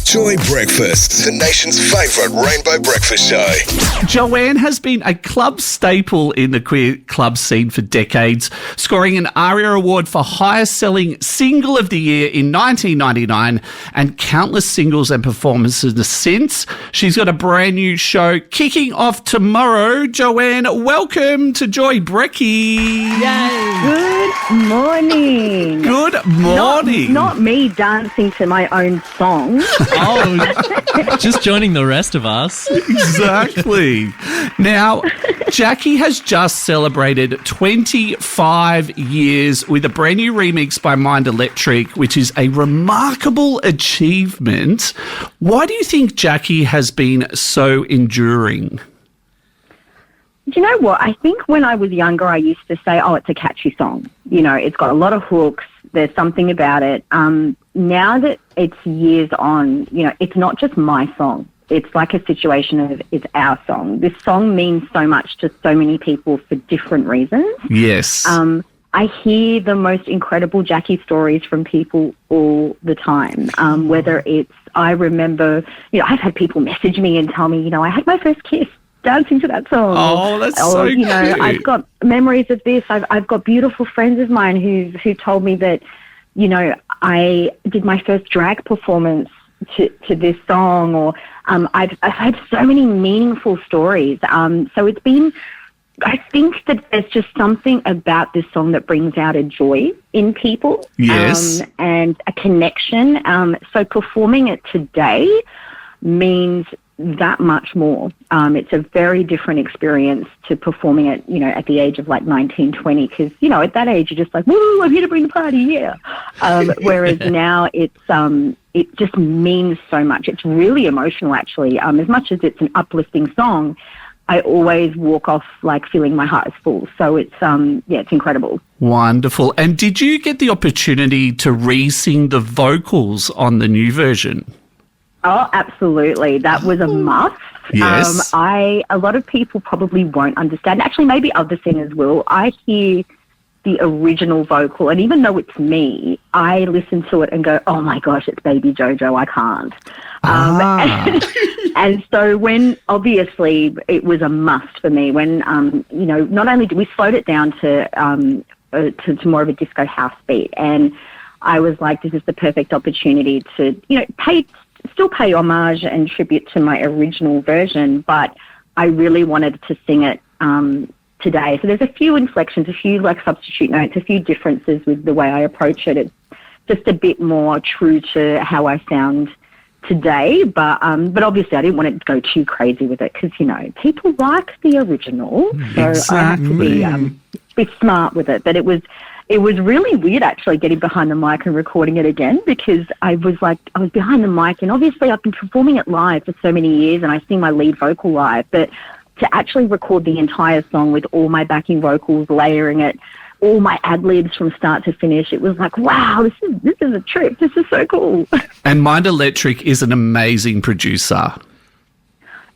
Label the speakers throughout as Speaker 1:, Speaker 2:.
Speaker 1: Joy Breakfast, the nation's favourite rainbow breakfast show.
Speaker 2: Joanne has been a club staple in the queer club scene for decades, scoring an ARIA award for highest selling single of the year in 1999 and countless singles and performances since. She's got a brand new show kicking off tomorrow. Joanne, welcome to Joy Brekkie.
Speaker 3: Yay. Good morning.
Speaker 2: Good morning.
Speaker 3: Not me dancing to my own song.
Speaker 4: Oh, just joining the rest of us.
Speaker 2: Exactly. Now, Jackie has just celebrated 25 years with a brand new remix by Mind Electric, which is a remarkable achievement. Why do you think Jackie has been so enduring?
Speaker 3: Do you know what? I think when I was younger, I used to say, oh, it's a catchy song. You know, it's got a lot of hooks. There's something about it. Now that it's years on, you know, it's not just my song. It's like a situation of it's our song. This song means so much to so many people for different reasons.
Speaker 2: Yes.
Speaker 3: I hear the most incredible Jackie stories from people all the time, whether it's, I remember, you know, I've had people message me and tell me, you know, I had my first kiss dancing to that song.
Speaker 2: Oh, that's so
Speaker 3: you know,
Speaker 2: cute.
Speaker 3: I've got memories of this. I've got beautiful friends of mine who told me that, you know, I did my first drag performance to this song, or I've had so many meaningful stories. So it's been, I think that there's just something about this song that brings out a joy in people.
Speaker 2: Yes.
Speaker 3: And a connection. So performing it today means that much more. It's a very different experience to performing it, you know, at the age of like 19, 20, because, you know, at that age you're just like, woo, I'm here to bring the party, yeah. Whereas now it just means so much. It's really emotional, actually. As much as it's an uplifting song, I always walk off like feeling my heart is full. So it's, it's incredible.
Speaker 2: Wonderful. And did you get the opportunity to re-sing the vocals on the new version?
Speaker 3: Oh, absolutely. That was a must.
Speaker 2: Yes.
Speaker 3: A lot of people probably won't understand. Actually, maybe other singers will. I hear the original vocal, and even though it's me, I listen to it and go, oh my gosh, it's Baby Jojo, I can't. And so when, obviously, it was a must for me when, you know, not only did we slowed it down to more of a disco house beat, and I was like, this is the perfect opportunity to, you know, still pay homage and tribute to my original version, but I really wanted to sing it today. So there's a few inflections, a few like substitute notes, a few differences with the way I approach it. It's just a bit more true to how I sound today, but obviously I didn't want it to go too crazy with it because, you know, people like the original, so
Speaker 2: exactly.
Speaker 3: I have to be smart with it. But it was really weird actually getting behind the mic and recording it again, because I was behind the mic, and obviously I've been performing it live for so many years and I sing my lead vocal live, but to actually record the entire song with all my backing vocals, layering it, all my ad-libs from start to finish, it was like, wow, this is a trip. This is so cool.
Speaker 2: And Mind Electric is an amazing producer.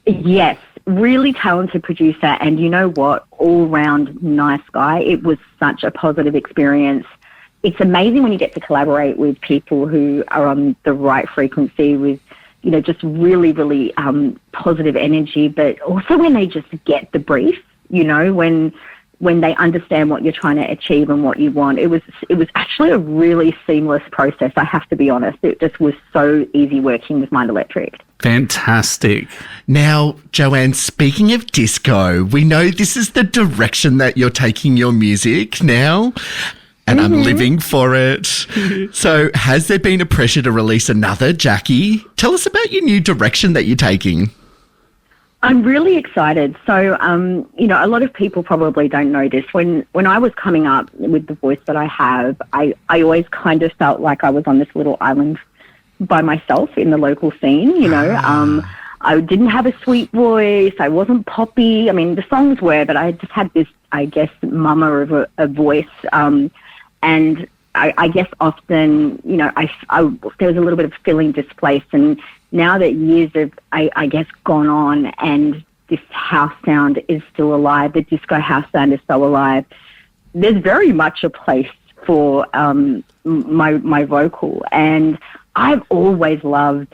Speaker 3: Yes. Really talented producer, and you know what, all-round nice guy. It was such a positive experience. It's amazing when you get to collaborate with people who are on the right frequency with, you know, just really, really positive energy, but also when they just get the brief, you know, when they understand what you're trying to achieve and what you want. It was actually a really seamless process, I have to be honest. It just was so easy working with Mind Electric.
Speaker 2: Fantastic.
Speaker 5: Now, Joanne, speaking of disco, we know this is the direction that you're taking your music now, and I'm living for it. So has there been a pressure to release another, Jackie? Tell us about your new direction that you're taking.
Speaker 3: I'm really excited. So, you know, a lot of people probably don't know this. When I was coming up with the voice that I have, I always kind of felt like I was on this little island by myself in the local scene, you know. I didn't have a sweet voice. I wasn't poppy. I mean, the songs were, but I just had this, I guess, mama of a voice. And I guess often, you know, there was a little bit of feeling displaced. And now that years have, I guess, gone on and this house sound is still alive, the disco house sound is so alive, there's very much a place for my vocal. And I've always loved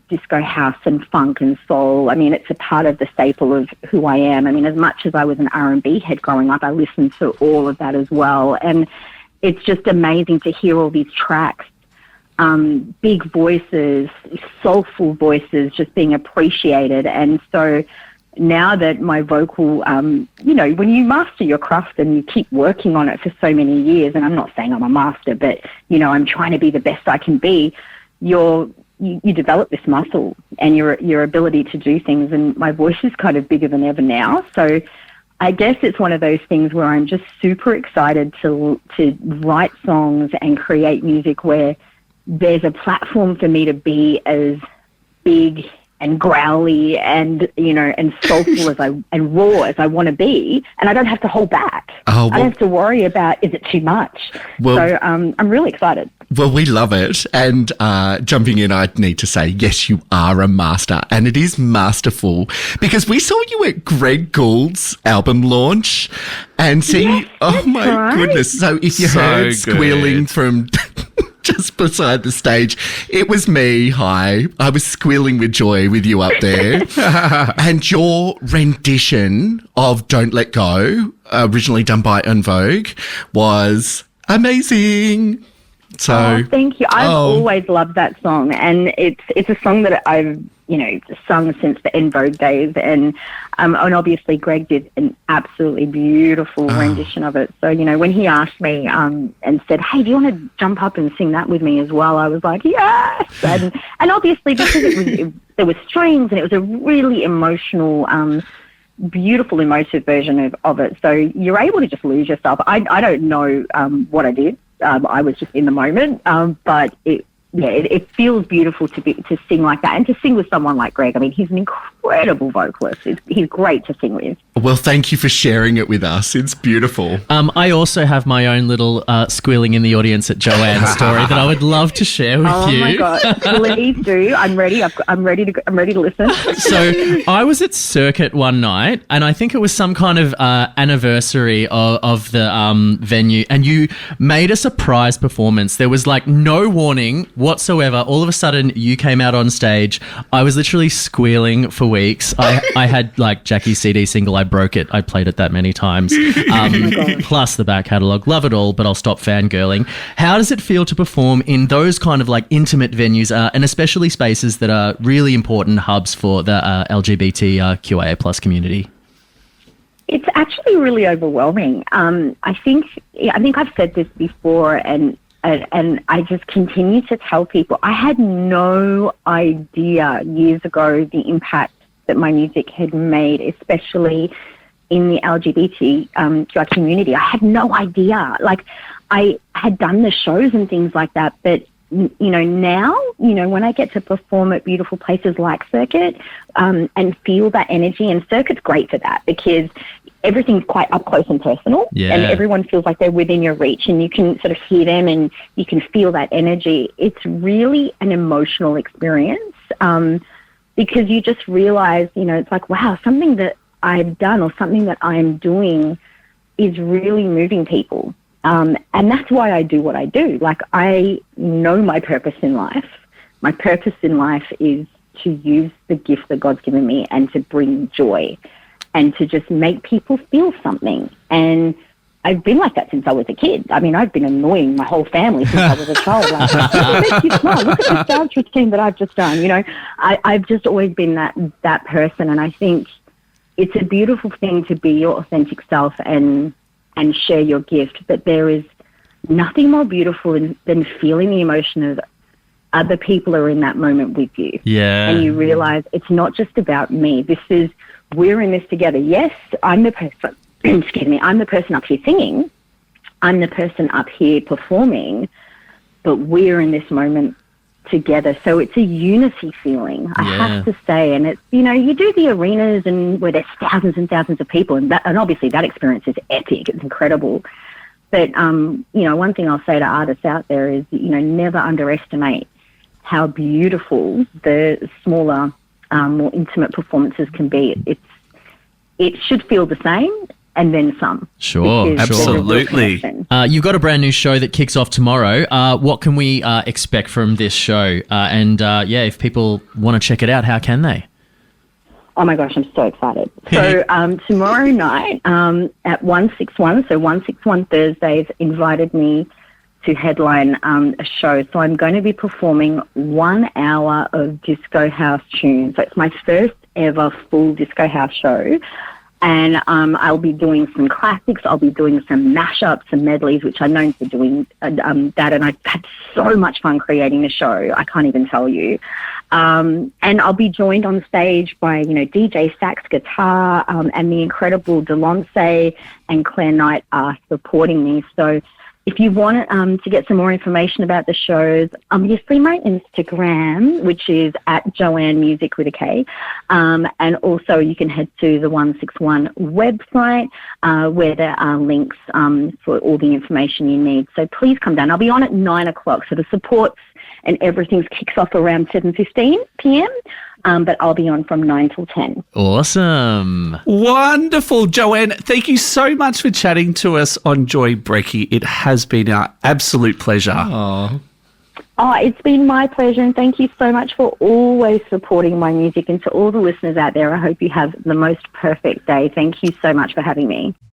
Speaker 3: disco house and funk and soul. I mean, it's a part of the staple of who I am. I mean, as much as I was an R&B head growing up, I listened to all of that as well. And it's just amazing to hear all these tracks, big voices, soulful voices just being appreciated. And so now that my vocal, when you master your craft and you keep working on it for so many years, and I'm not saying I'm a master, but, I'm trying to be the best I can be, you develop this muscle and your ability to do things. And my voice is kind of bigger than ever now. So I guess it's one of those things where I'm just super excited to write songs and create music where there's a platform for me to be as big and growly and and soulful and raw as I want to be, and I don't have to hold back. I don't have to worry about, is it too much? So I'm really excited.
Speaker 5: Well, we love it. And jumping in, I'd need to say, yes, you are a master, and it is masterful, because we saw you at Greg Gould's album launch and seeing, goodness. So if you heard squealing from just beside the stage, it was me. Hi. I was squealing with joy with you up there. And your rendition of Don't Let Go, originally done by En Vogue, was amazing. So,
Speaker 3: thank you. I've always loved that song, and it's a song that I've sung since the En Vogue days, and obviously Greg did an absolutely beautiful rendition of it. So when he asked me and said, "Hey, do you want to jump up and sing that with me as well?" I was like, "Yes!" And obviously because there was strings and it was a really emotional, beautiful, emotive version of it. So you're able to just lose yourself. I don't know what I did. I was just in the moment, but it feels beautiful to sing like that, and to sing with someone like Greg. I mean, he's an incredible vocalist. He's great to sing with.
Speaker 5: Well, thank you for sharing it with us. It's beautiful.
Speaker 4: I also have my own little squealing in the audience at Joanne's story that I would love to share with you.
Speaker 3: Oh my God, please do. I'm ready. I'm ready to listen.
Speaker 4: So I was at Circuit one night, and I think it was some kind of anniversary of the venue, and you made a surprise performance. There was like no warning whatsoever. All of a sudden, you came out on stage. I was literally squealing for weeks. I had like Jackie's CD single. I broke it. I played it that many times. Plus the back catalogue. Love it all, but I'll stop fangirling. How does it feel to perform in those kind of like intimate venues, and especially spaces that are really important hubs for the LGBTQIA plus community?
Speaker 3: It's actually really overwhelming. I think I've said this before, and I just continue to tell people, I had no idea years ago the impact that my music had made, especially in the LGBTQIA community. I had no idea. Like, I had done the shows and things like that, but now, when I get to perform at beautiful places like Circuit, and feel that energy, and Circuit's great for that because everything's quite up close and personal, and everyone feels like they're within your reach, and you can sort of hear them and you can feel that energy. It's really an emotional experience, because you just realize, it's like, wow, something that I've done or something that I'm doing is really moving people. And that's why I do what I do. Like, I know my purpose in life. My purpose in life is to use the gift that God's given me and to bring joy and to just make people feel something. And I've been like that since I was a kid. I mean, I've been annoying my whole family since I was a child. Like, look at this smile. Look at this dance routine that I've just done. I've just always been that person. And I think it's a beautiful thing to be your authentic self and share your gift. But there is nothing more beautiful than feeling the emotion of other people are in that moment with you.
Speaker 4: Yeah.
Speaker 3: And you realize it's not just about me. We're in this together. Yes, I'm the person. Excuse me, I'm the person up here singing, I'm the person up here performing, but we're in this moment together. So it's a unity feeling, I have to say. And it's, you do the arenas and where there's thousands and thousands of people, and obviously that experience is epic, it's incredible. But, one thing I'll say to artists out there is, never underestimate how beautiful the smaller, more intimate performances can be. It should feel the same. and then some.
Speaker 4: Sure,
Speaker 3: which is the real
Speaker 2: absolutely.
Speaker 3: connection.
Speaker 4: You've got a brand new show that kicks off tomorrow. What can we expect from this show? If people want to check it out, how can they?
Speaker 3: Oh my gosh, I'm so excited. So tomorrow night at 161, so 161 Thursdays, invited me to headline a show. So I'm going to be performing 1 hour of disco house tunes. So it's my first ever full disco house show. And I'll be doing some classics. I'll be doing some mashups and medleys, which I'm known for doing that. And I've had so much fun creating the show. I can't even tell you. And I'll be joined on stage by, DJ Sax Guitar and the incredible Delonce and Claire Knight are supporting me. So if you want to get some more information about the shows, obviously my Instagram, which is at Joanne Music with a K, and also you can head to the 161 website where there are links for all the information you need. So please come down. I'll be on at 9 o'clock. So the supports and everything kicks off around 7:15 p.m. But I'll be on from 9 till 10.
Speaker 4: Awesome.
Speaker 2: Wonderful, Joanne. Thank you so much for chatting to us on Joy Brecky. It has been our absolute pleasure.
Speaker 5: Oh,
Speaker 3: It's been my pleasure, and thank you so much for always supporting my music. And to all the listeners out there, I hope you have the most perfect day. Thank you so much for having me.